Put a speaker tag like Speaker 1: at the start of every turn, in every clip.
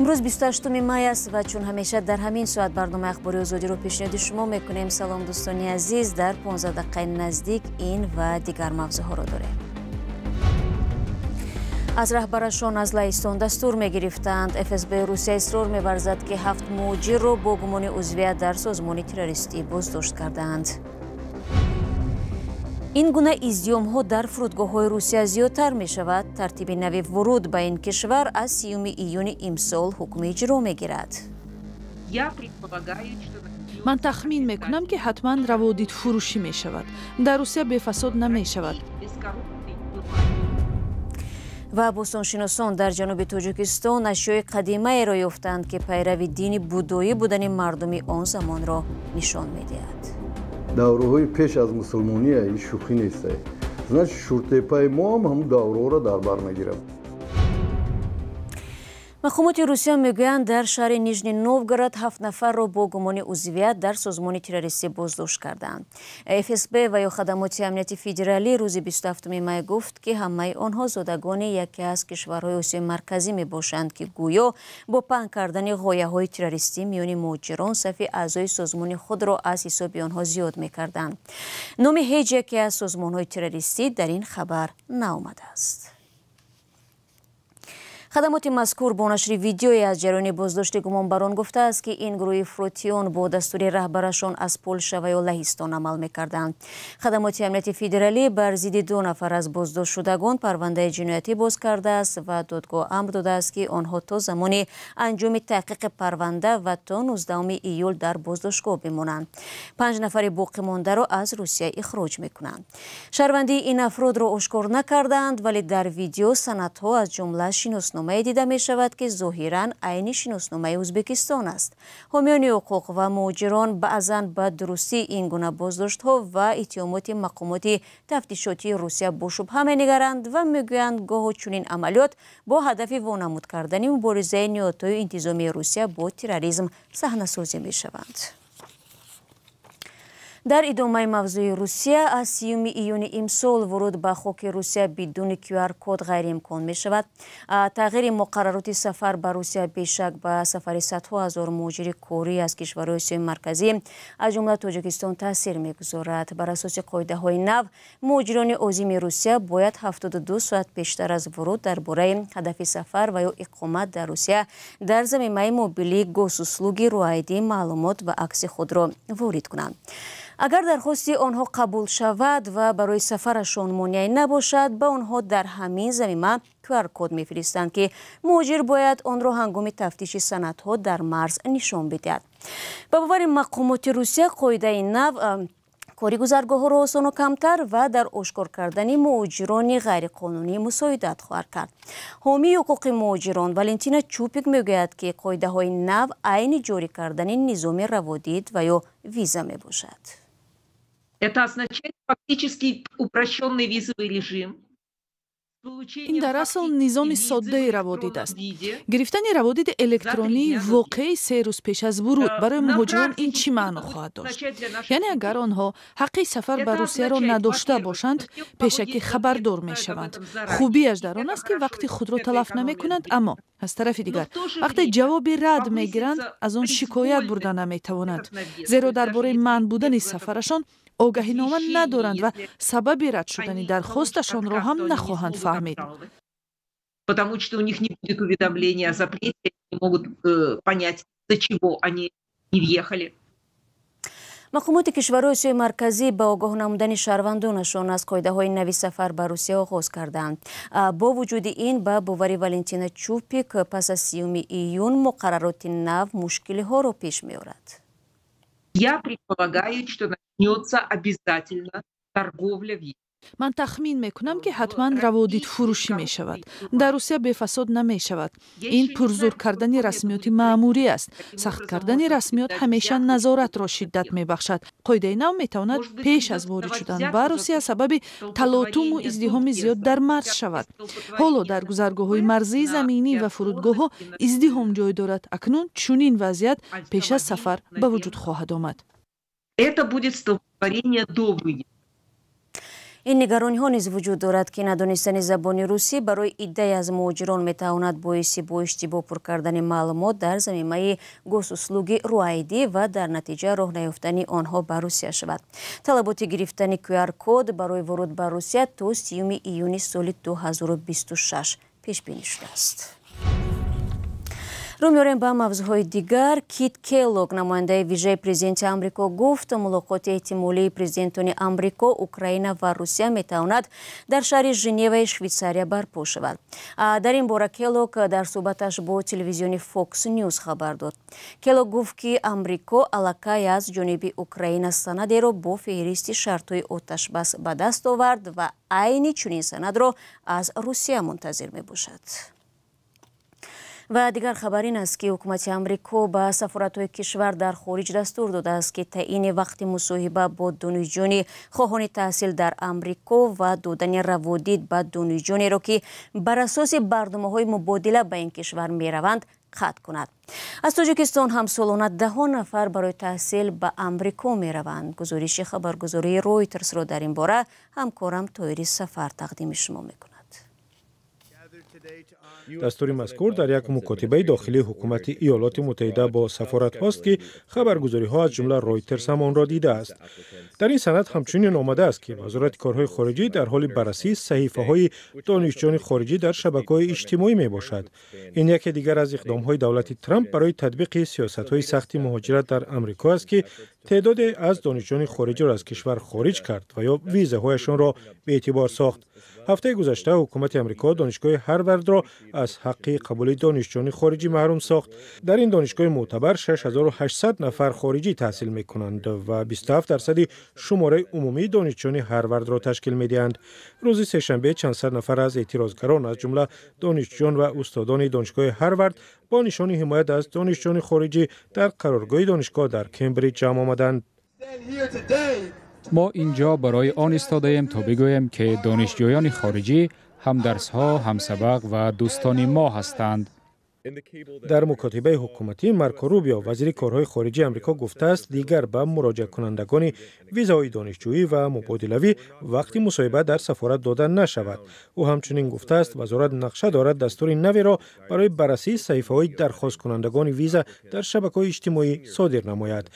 Speaker 1: امروز 28 مای است و چون همیشه در همین ساعت برنامه اخباری آزادی رو پیشنهاد شما میکنیم. سلام دوستان عزیز، در 15 دقیقه نزدیک این و دیگر موضوعات را داریم. از رهبرشان از لهستان دستور می‌گرفتند. FSB روسیه اصرار می‌ورزد که 7 مهاجر را با گمان عضویت در سازمان تروریستی بازداشت کردند. این گونه ازدیام‌ها در فرودگاه‌های روسیه زیادتر می‌شود. ترتیب نوی ورود به این کشور از 30 ایون امسال حکم اجرا می‌گیرد.
Speaker 2: من تخمین میکنم که حتما روادید فروشی می‌شود. در روسیه به فساد نمی‌شود.
Speaker 1: و باستانشناسان در جنوب تاجیکستان اشیاء قدیمی را یافتند که پیرو دین بودایی بودن مردم آن زمان را نشان می‌دهد.
Speaker 3: давраҳои пеш аз мусулмоние ин шӯхӣ нест. значит шуртепаи мо ҳам ҳамун давраҳоро дар бар мегирад.
Speaker 1: مقامات روسیه میگویند در شهر نیژنی نوفگورод 7 نفر را با گمان عضویت در سازمان تروریستی بازداشت کردند. FSB و یا خدمات امنیتی فدرالی روز 27 می گفت که همه آنها زادگان یکی از کشورهای آسیای مرکزی می باشند که گویا با پنهان کردن غایه‌های تروریستی میان مهاجران صف اعضای سازمان خود را از حساب آنها زیاد می‌کردند. نام هیچ یکی از سازمان‌های تروریستی در این خبر نیامده است. خدمات مذکور با نشر ویدیویی از جریان بازداشت گمانبران گفته است که این گروه افراطیان با دستور رهبرشان از پولشا و یا لهستان عمل می‌کردند. خدمات امنیتی فدرالی بر ضد 2 نفر از بازداشت شدگان پرونده جنایتی باز کرده است و دادگاه امر داده است که آنها تا زمان انجام تحقیق پرونده و تا 19 ایول در بازداشتگاه بمانند. 5 نفر باقی مانده را از روسیه اخراج می‌کنند. شهروندی این افراد را آشکار نکردند، ولی در ویدیو سندها از جمله شناسنامه دیده می شود که ظاهراً عین شناسنامه ازبکستان است. حامیان حقوق و مهاجران بعضاً به درستی این گونه بازداشت‌ها و اتهامات مقامات تفتیشاتی روسیه با شبهه می‌نگرند و میگویند گاه چنین عملیات با هدف وانمود کردن مبارزه نیروهای انتظامی روسیه با تروریسم صحنه‌سازی می‌شوند. در ادامه موضوع روسیه از 30 ایون امسال ورود به خاک روسیه بدون QR کد غیر امکان می شود. تغییر مقررات سفر به روسیه بیشک به سفر صدها هزار مهاجر کاری از کشورهای آسیای مرکزی از جمله تاجیکستان تاثیر می‌گذارد. بر اساس قاعده‌های نو، مهاجران عازم روسیه باید 72 ساعت پیشتر از ورود درباره هدف سفر و یا اقامت در روسیه در زمینه موبیلی گوسوسلوگی رعایتی معلومات و عکس خود را وارد کنند. اگر درخواست آنها قبول شود و برای سفرشان مانعی نباشد، به آنها در همین زمینه QR کد می‌فرستند که مهاجر باید آن را هنگام تفتیش سندها در مرز نشان بدهد. به باور مقامات روسیه قاعده نو کاری گذرگاه‌ها را آسان و کمتر و در آشکار کردن مهاجران غیرقانونی مساعدت خواهد کرد. حامی حقوق مهاجران والنتینا چوپیک میگوید که قاعده‌های نو عین جاری کردن نظام روادید و یا ویزا میباشد.
Speaker 4: Это означает фактически упрощенный визовый режим.
Speaker 2: این در اصل نظام ساده روادید است. گرفتن روادید الکترونی واقعی 3 روز پیش از ورود برای مهاجران این چی معنا خواهد داشت؟ یعنی اگر آنها حق سفر به روسیه را نداشته باشند، پیشکی خبردار می شوند. خوبیش در آن است که وقتی خود را تلف نمی کنند، اما از طرف دیگر وقتی جواب رد می گیرند از آن شکایت برده نمی توانند، زیرا درباره منع بودن سفرشان آگاهینامه ندارند و سبب رد شدن درخواستشان را هم نخواهند فهمید.
Speaker 4: Потому что у них не будет уведомления о запрете, они могут понять, до чего они не въехали.
Speaker 1: مقامات کشورهای آسیای مرکزی به آگاه نمودن شهروندانشان از قاعده‌های نوی سفر به روسیه آغاز کردند. با وجود این به باور والنتینا چوپیک پس از 30 ایون مقررات نو مشکل‌ها را پیش می‌آورد.
Speaker 4: Я предполагаю, что начнется обязательно торговля визами.
Speaker 2: من تخمین میکنم که حتما روادید فروشی می شود. در روسیه به فساد نمی شود. این پرزور کردن رسمیات مأموری است. سخت کردن رسمیات همیشه نظارت را شدت می بخشد. قاعده نو می تواند پیش از وارد شدن به روسیه سبب تلاطم و ازدحام زیاد در مرز شود. حالا در گذرگاه‌های مرزی زمینی و فرودگاه‌ها ازدحام جای دارد. اکنون چنین وضعیت پیش از سفر به وجود خواهد آمد.
Speaker 4: Это будет столкновение до выезда.
Speaker 1: این نگرانی ها نیز وجود دارد که ندانستن زبان روسی برای عده از مهاجران میتواند باعث با اشتباه پر کردن معلومات در زمینه گوسوسلوگی روایدی و در نتیجه راه نیافتن آنها به روسیه شود. طلبات گرفتن QR کد برای ورود به روسیه تا 30 ایون سال 2026 پیش بینی شده است. رو میاریم به موضوعهای دیگر. کیت کیلوگ نماینده ویژه پرزیدنت آمریکا گفت ملاقات احتمالی پرزیدنتان آمریکا، اوکراین و روسیه میتواند در شهر ژنو شویتزاریا برپا شود. در این باره کیلوگ در صحبتش با تلویزیون فوکس نیوز خبر داد. کیلوگ گفت که آمریکا علاقه از جانب اوکراین سندی را با فهرست شرطهای آتش بس به دست آورد و عین چنین سند را از روسیه منتظر می باشد. و دیگر خبر این است که حکومت آمریکا به سفارت‌های کشور در خارج دستور داده است که تعیین وقت مصاحبه با دانشجویان خواهان تحصیل در آمریکا و دادن روادید به دانشجویانی را که بر اساس برنامه‌های مبادله به این کشور می‌روند قطع کند. از تاجیکستان هم سالانه 10 نفر برای تحصیل به آمریکا می‌روند. گزارش خبرگزاری رویترز را در این باره همکارم طاهری سفر تقدیم شما می‌کند.
Speaker 5: دستور مذکور در یک مکاتبه داخلی حکومت ایالات متحده با سفارت هاست که خبرگزاری ها از جمله رویترز هم آن را دیده است. در این سند همچنین آمده است که وزارت کارهای خارجه در حال بررسی صحیفه های دانشجویان خارجی در شبکه‌های اجتماعی می باشد. این یکی دیگر از اقدام های دولت ترامپ برای تطبیق سیاست های سخت مهاجرت در آمریکا است که تعداد از دانشجویان خارجی را از کشور خارج کرد و یا ویزاهایشان را به اعتبار ساخت. هفته گذشته حکومت آمریکا دانشگاه هاروارد را از حق قبول دانشجویان خارجی محروم ساخت. در این دانشگاه معتبر 6800 نفر خارجی تحصیل می‌کنند و 27% شماره عمومی دانشجویان هاروارد را تشکیل می‌دهند. روز سه‌شنبه چند صد نفر از اعتراضگران از جمله دانشجویان و استادان دانشگاه هاروارد با نشان حمایت از دانشجویان خارجی در قرارگاه دانشگاه در کمبریج جمع آمدند.
Speaker 6: ما اینجا برای آن ایستاده‌ایم تا بگوییم که دانشجویان خارجی هم درس‌ها، هم سبق و دوستان ما هستند.
Speaker 5: در مکاتبه حکومتی مارکو روبیو وزیر کارهای خارجه آمریکا گفته است دیگر به مراجعه کنندگان ویزای دانشجویی و مبادلوی وقتی مصاحبه در سفارت دادن نشود. او همچنین گفته است وزارت نقشه دارد دستور نوی را برای بررسی صحیفه‌های درخواست کنندگان ویزا در شبکه‌های اجتماعی صادر نماید.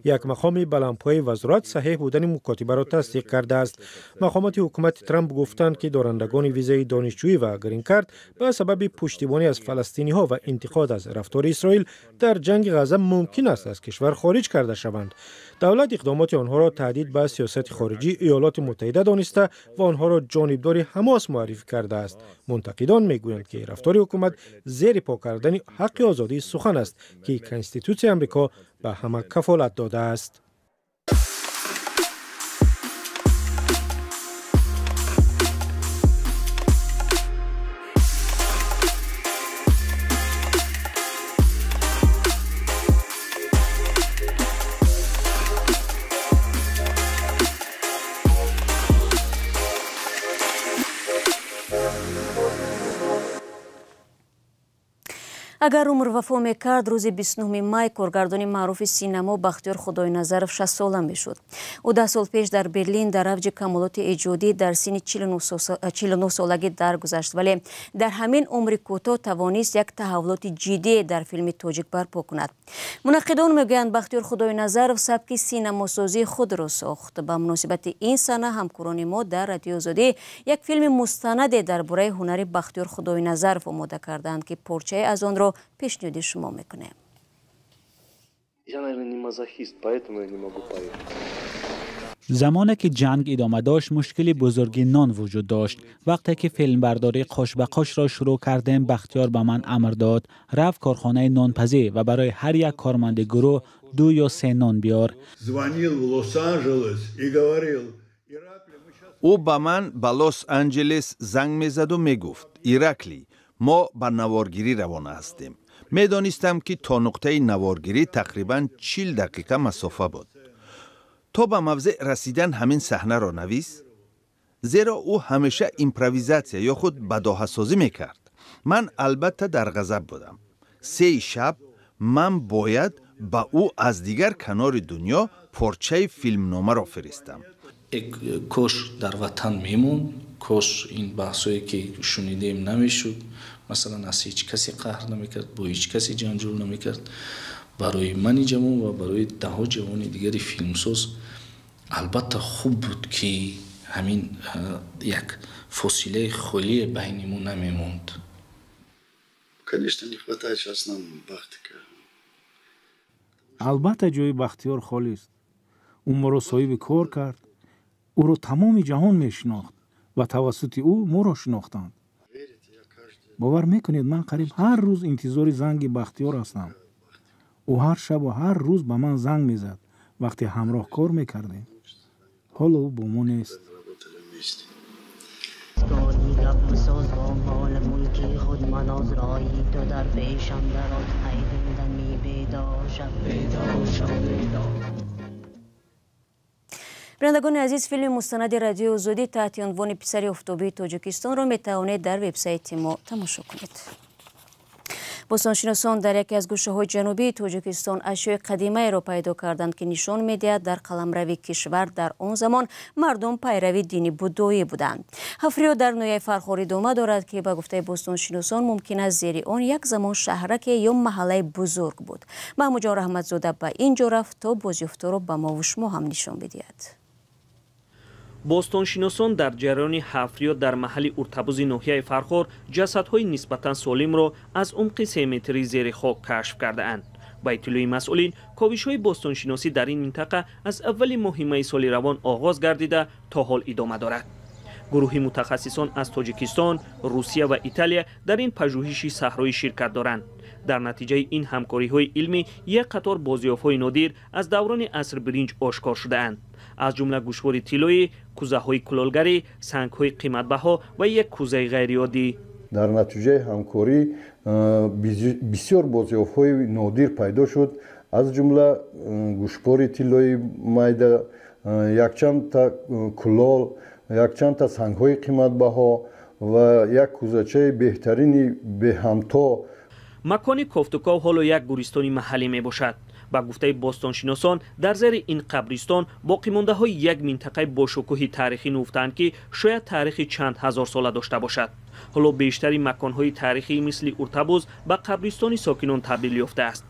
Speaker 5: یک مقام بلندپایه وزارت صحیح بودن مکاتبه را تصدیق کرده است. مقامات حکومت ترامپ گفتند که دارندگان ویزای دانشجویی و گرین کارت به سبب پشتیبانی از فلسطینی‌ها و انتقاد از رفتار اسرائیل در جنگ غزه ممکن است از کشور خارج کرده شوند. دولت اقدامات آنها را تهدید به سیاست خارجی ایالات متحده دانسته و آنها را جانبدار حماس معرفی کرده است. منتقدان میگویند که رفتار حکومت زیر پا کردن حق آزادی سخن است که کنستیتوسیون آمریکا به همه کفالت داده است.
Speaker 1: اگر عمر وفا میکرد روز 29 مای کارگردان معروف سینما بختیار خداینظرف 60 ساله میشد. او 10 سال پیش در برلین در اوج کمالات ایجادی در سن 49 سالگی درگذشت، ولی در همین عمر کوتاه توانست یک تحولات جدی در فیلم تاجیک برپا کند. منقدان میگویند بختیار خداینظرف سبک سینماسازی خود را ساخت. به مناسبت این سنه همکاران ما در رادیو آزادی یک فیلم مستند درباره هنر بختیار خداینظرف آماده کردند که پارچه از آن را پیشنهاد شما میکنه.
Speaker 7: زمانی که جنگ ادامه داشت مشکلی بزرگی نان وجود داشت. وقتی که فیلمبرداری قاش به قاش را شروع کردیم بختیار به من امر داد رفت کارخانه نانپزی و برای هر یک کارمند گروه 2 یا 3 نان بیار.
Speaker 8: او به من به لس آنجلس زنگ میزد و میگفت ایرکلی ما به نوارگیری روانه هستیم. میدانستم که تا نقطه نوارگیری تقریباً 40 دقیقه مسافه بود. تا به موضع رسیدن همین صحنه را نویس، زیرا او همیشه ایمپرویزاسیون یا خود بداهه‌سازی میکرد. من البته در غضب بودم. 3 شب من باید با او از دیگر کنار دنیا پارچه فیلمنامه را فرستم.
Speaker 9: кош дар ватан мемонд, кош ин баҳсое ки шунидем намешуд, масалан аз ҳеҷ касе қаҳр намекард, бо ҳеҷ касе ҷанҷол намекард. барои мани ҷавон ва барои даҳо ҷавони дигари филмсоз албатта хуб буд ки ҳамин як фосилаи холие байни мо намемонд.
Speaker 10: Конечно, не хватает сейчас нам Бахтика.
Speaker 11: албатта ҷои Бахтиёр холист. ӯ моро соҳиби кор кард. ӯро тамоми ҷаҳон мешинохт ва тавассути ӯ моро шинохтанд. бовар мекунед ман қариб ҳар рӯз интизори занги Бахтиёр ҳастам. ӯ ҳар шабу ҳар рӯз ба ман занг мезад вақте ҳамроҳ кор мекардем. ҳоло ӯ бо мо нест.
Speaker 1: бинандагони азиз, филми мустанади радиои озодӣ таҳти унвони писари офтобии тоҷикистонро метавонед дар вебсайти мо тамошо кунед. бостоншиносон дар яке аз гӯшаҳои ҷанубии тоҷикистон ашёи қадимаеро пайдо карданд ки нишон медиҳад дар қаламрави кишвар дар он замон мардум пайрави дини буддоӣ буданд. ҳафриё дар ноҳияи Фархор идома дорад ки ба гуфтаи бостоншиносон мумкин аст зери он як замон шаҳраке ё маҳаллаи бузург буд. маҳмуҷон раҳматзода ба ин ҷо рафт то бозёфтаро ба мову шумо ҳам нишон бидиҳад.
Speaker 12: бостоншиносон дар ҷараёни ҳафриё дар маҳалли уртабузи ноҳияи Фархор ҷасадҳои нисбатан солимро аз умқи 3 метри зери хок кашф кардаанд. ба иттилои масъулин, ковишҳои бостоншиносӣ дар ин минтақа аз аввали моҳи майи соли равон оғоз гардида то ҳол идома дорад. гурӯҳи мутахассисон аз Тоҷикистон, Русия ва Италия дар ин пажӯҳиши саҳроӣ ширкат доранд. дар натиҷаи ин ҳамкориҳои илмӣ як қатор бозёфтҳои нодир аз даврони аср биринҷ ошкор шудаанд. аз ҷумла гӯшвори тиллоӣ, кӯзаҳои кулолгарӣ, сангҳои қиматбаҳо ва як кӯзаи ғайриоддӣ.
Speaker 3: дар натиҷаи ҳамкорӣ бисёр бозёфтҳои нодир пайдо шуд, аз ҷумла гӯшвори тиллои майда, якчандта кулол, якчандта сангҳои қиматбаҳо ва як кӯзачаи беҳтарини беҳамто.
Speaker 12: макони кофтуков ҳоло як гӯристони маҳаллӣ мебошад. ба гуфтаи бостоншиносон, дар зери ин қабристон боқимондаҳои як минтақаи бошукӯҳи таърихӣ нуфтаанд ки шояд таърихи чанд ҳазор сола дошта бошад. ҳоло бештари маконҳои таърихӣ мисли уртабуз ба қабристони сокинон табдил ёфтааст.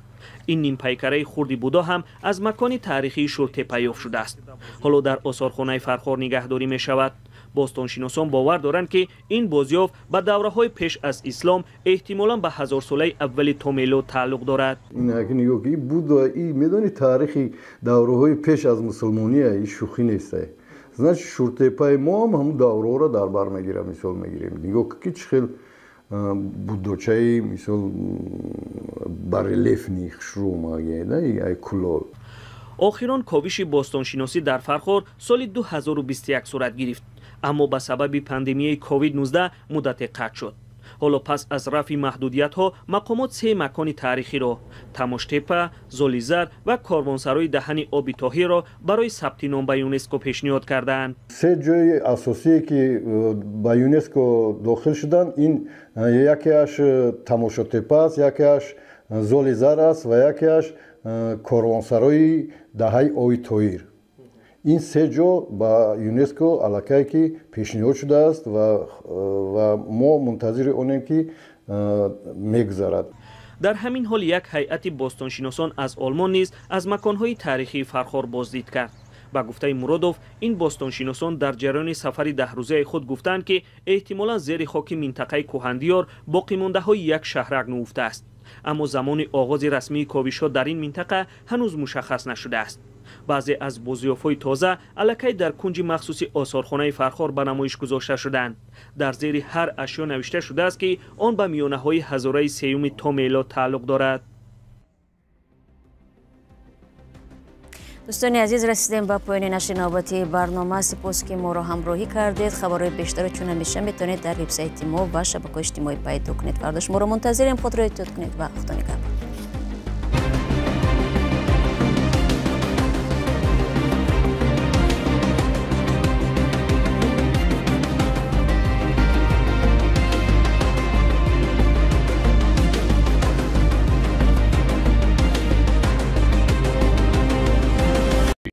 Speaker 12: ин нимпайкараи хурди будо ҳам аз макони таърихии шӯртепа ёфт шудааст. ҳоло дар осорхонаи Фархор нигаҳдорӣ мешавад. бостоншиносон бовар доранд ки ин бозёфт ба давраҳои пеш аз ислом эҳтимолан ба ҳазорсолаи аввали то мелод тааллуқ дорад.
Speaker 3: медони таърихи давраҳои пеш аз мусулмоние ин шӯхӣ нест. значит шӯртепаи мо ҳам ҳамун давраҳоро дар бар мегирад. мисол мегирем нигоҳ ки чӣ хел буддочаи мисол барелефни хушрӯмагеда ай кулол.
Speaker 12: охирон ковиши бостоншиносӣ дар Фархор соли 2021 сурат гирифт, аммо ба сабаби пандемияи COVID-19 муддате қатъ шуд. ҳоло пас аз рафъи маҳдудиятҳо мақомот 3 макони таърихиро Тамоштепа, Золизар ва Корвонсарои даҳани оби тоҳирро барои сабти ном ба ЮНЕСКО пешниҳод кардаанд.
Speaker 3: 3 ҷои асосие ки ба ЮНЕСКО дохил шуданд, ин якеаш Тамошотепа аст, якеаш Золизар аст ва якеаш Корвонсарои даҳаи оби тоҳир. ин 3 ҷо ба ЮНЕСКО аллакай ки пешниҳод шудааст ва мо мунтазири онем ки мегузарад.
Speaker 12: дар ҳамин ҳол як ҳайати бостоншиносон аз олмон низ аз маконҳои таърихии Фархор боздид кард. ба гуфтаи Муродов, ин бостоншиносон дар ҷараёни сафари 10 рӯзаи худ гуфтанд ки эҳтимолан зери хоки минтақаи Кӯҳандиёр боқимондаҳои як шаҳрак нуфтааст. аммо замони оғози расмии ковишҳо дар ин минтақа ҳанӯз мушаххас нашудааст. баъзе аз бозёфтҳои тоза аллакай дар кунҷи махсуси осорхонаи Фархор ба намоиш гузошта шуданд. дар зери ҳар ашё навишта шудааст ки он ба миёнаҳои ҳазораи сеюми то мелод тааллуқ дорад.
Speaker 1: дӯстони азиз, расидем ба поёни нашри навбатии барнома. сипос ки моро ҳамроҳӣ кардед. хабарҳои бештарро чун ҳамеша метавонед дар вебсайти мо ва шабакаҳои иҷтимоӣ пайдо кунед. фардош моро мунтазирем. хотиро эҳтиёт кунед ва худо нигаҳбон.